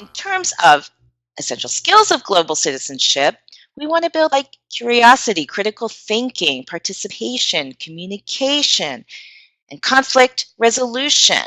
in terms of essential skills of global citizenship, we want to build like curiosity, critical thinking, participation, communication, and conflict resolution.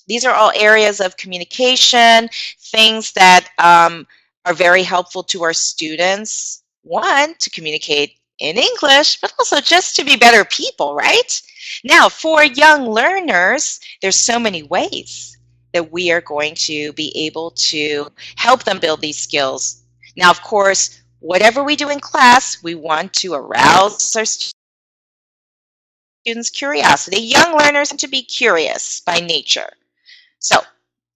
These are all areas of communication, things that are very helpful to our students. One, to communicate in English, but also just to be better people, right? Now, for young learners, there's so many ways that we are going to be able to help them build these skills. Now, of course, whatever we do in class, we want to arouse our students' curiosity. Young learners tend to be curious by nature. So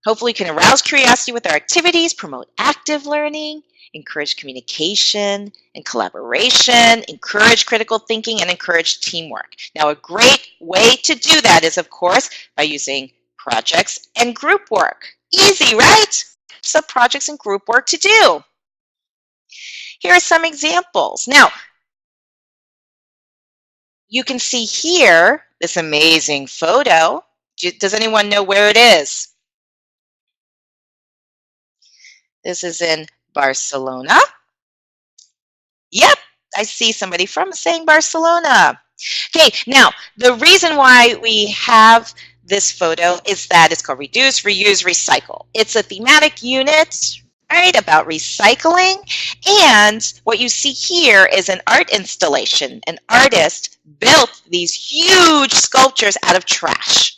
hopefully we can arouse curiosity with our activities, promote active learning, encourage communication and collaboration, encourage critical thinking, and encourage teamwork. Now, a great way to do that is, of course, by using projects and group work. Easy, right? Some projects and group work to do. Here are some examples. Now, you can see here this amazing photo. Does anyone know where it is? This is in Barcelona. Yep, I see somebody from saying Barcelona. Okay, now the reason why we have this photo is that it's called Reduce, Reuse, Recycle. It's a thematic unit, right, about recycling. And what you see here is an art installation. An artist built these huge sculptures out of trash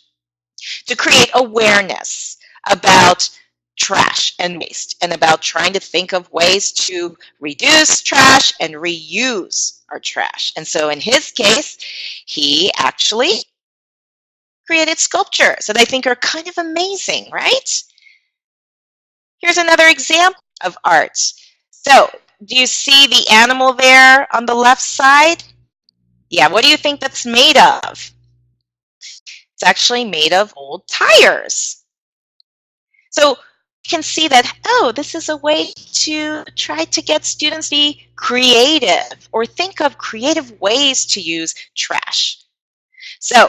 to create awareness about trash and waste, and about trying to think of ways to reduce trash and reuse our trash. And so in his case, he actually created sculptures that I think are kind of amazing, right? Here's another example of art. So do you see the animal there on the left side? Yeah, what do you think that's made of? It's actually made of old tires. So can see that, oh, this is a way to try to get students to be creative or think of creative ways to use trash. So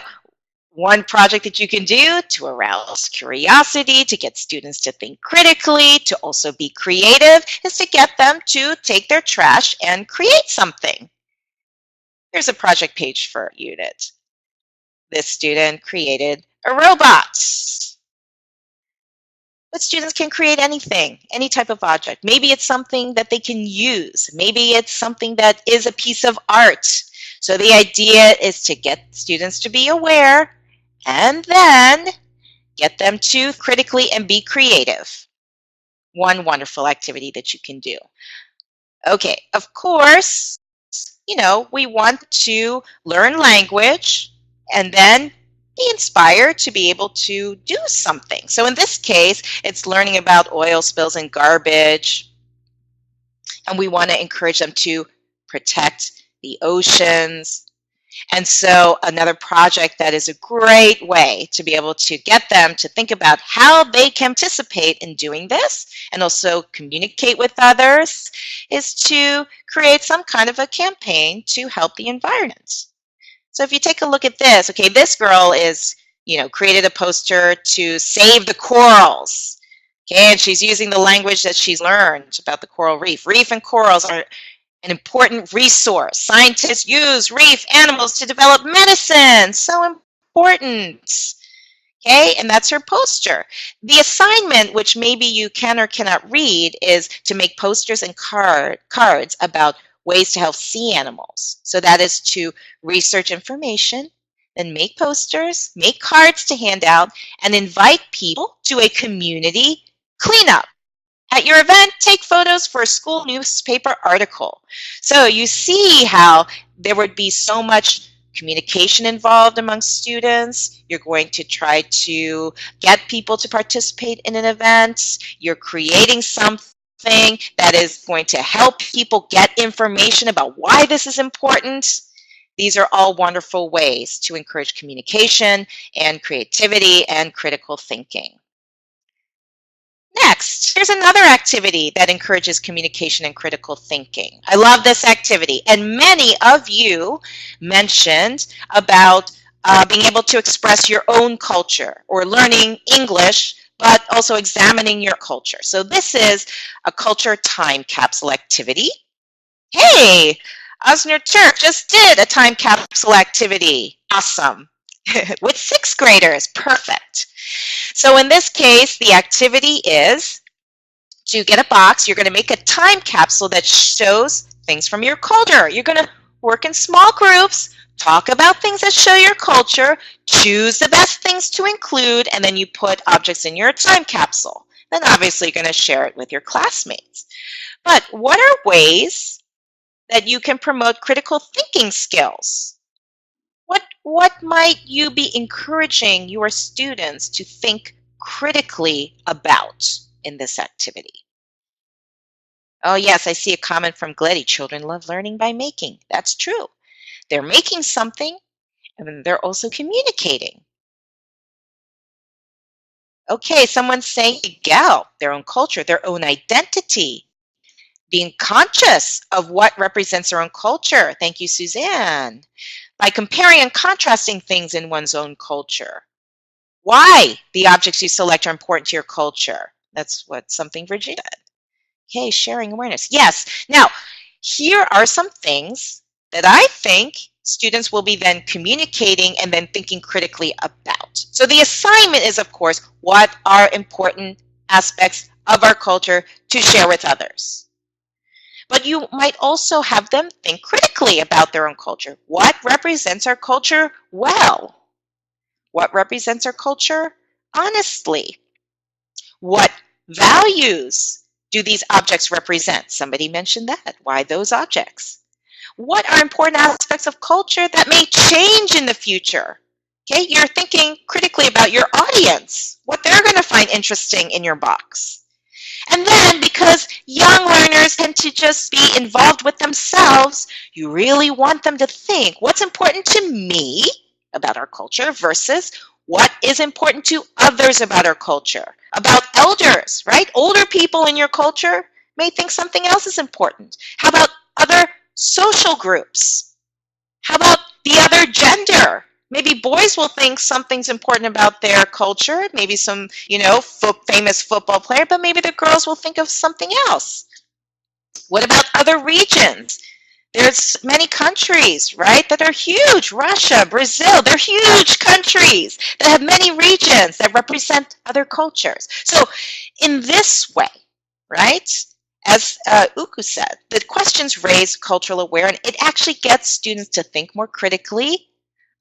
one project that you can do to arouse curiosity, to get students to think critically, to also be creative, is to get them to take their trash and create something. Here's a project page for a unit. This student created a robot. But students can create anything, any type of object. Maybe it's something that they can use. Maybe it's something that is a piece of art. So the idea is to get students to be aware and then get them to critically and be creative. One wonderful activity that you can do. Okay, of course, we want to learn language and then be inspired to be able to do something. So in this case, it's learning about oil spills and garbage. And we want to encourage them to protect the oceans. And so another project that is a great way to be able to get them to think about how they can participate in doing this and also communicate with others is to create some kind of a campaign to help the environment. So if you take a look at this, okay, this girl is, created a poster to save the corals. Okay, and she's using the language that she's learned about the coral reef. Reef and corals are an important resource. Scientists use reef animals to develop medicine. So important. Okay, and that's her poster. The assignment, which maybe you can or cannot read, is to make posters and cards about ways to help sea animals. So that is to research information, then make posters, make cards to hand out, and invite people to a community cleanup. At your event, take photos for a school newspaper article. So you see how there would be so much communication involved among students. You're going to try to get people to participate in an event. You're creating something that is going to help people get information about why this is important. These are all wonderful ways to encourage communication and creativity and critical thinking. Next, here's another activity that encourages communication and critical thinking. I love this activity, and many of you mentioned about being able to express your own culture or learning English but also examining your culture. So this is a culture time capsule activity. Hey, Osner Turk just did a time capsule activity. Awesome. With sixth graders. Perfect. So in this case, the activity is to get a box. You're going to make a time capsule that shows things from your culture. You're going to work in small groups, talk about things that show your culture, choose the best things to include, and then you put objects in your time capsule. Then obviously you're going to share it with your classmates. But what are ways that you can promote critical thinking skills? What might you be encouraging your students to think critically about in this activity? Oh, yes, I see a comment from Gletty. Children love learning by making. That's true. They're making something, and then they're also communicating. Okay, someone's saying Miguel, their own culture, their own identity, being conscious of what represents their own culture. Thank you, Suzanne. By comparing and contrasting things in one's own culture. Why the objects you select are important to your culture. That's what something Virginia said. Okay, sharing awareness. Yes. Now, here are some things that I think students will be then communicating and then thinking critically about. So the assignment is, of course, what are important aspects of our culture to share with others. But you might also have them think critically about their own culture. What represents our culture well? What represents our culture honestly? What values do these objects represent? Somebody mentioned that. Why those objects? What are important aspects of culture that may change in the future? Okay, you're thinking critically about your audience, what they're going to find interesting in your box. And then, because young learners tend to just be involved with themselves, you really want them to think what's important to me about our culture versus what is important to others about our culture, about elders, right? Older people in your culture may think something else is important. How about other social groups? How about the other gender? Maybe boys will think something's important about their culture, maybe some, famous football player, but maybe the girls will think of something else. What about other regions? There's many countries, right, that are huge. Russia, Brazil, they're huge countries that have many regions that represent other cultures. So in this way, right, as Uku said, the questions raise cultural awareness. It actually gets students to think more critically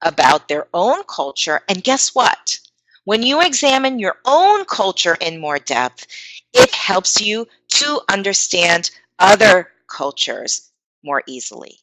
about their own culture. And guess what? When you examine your own culture in more depth, it helps you to understand other cultures more easily.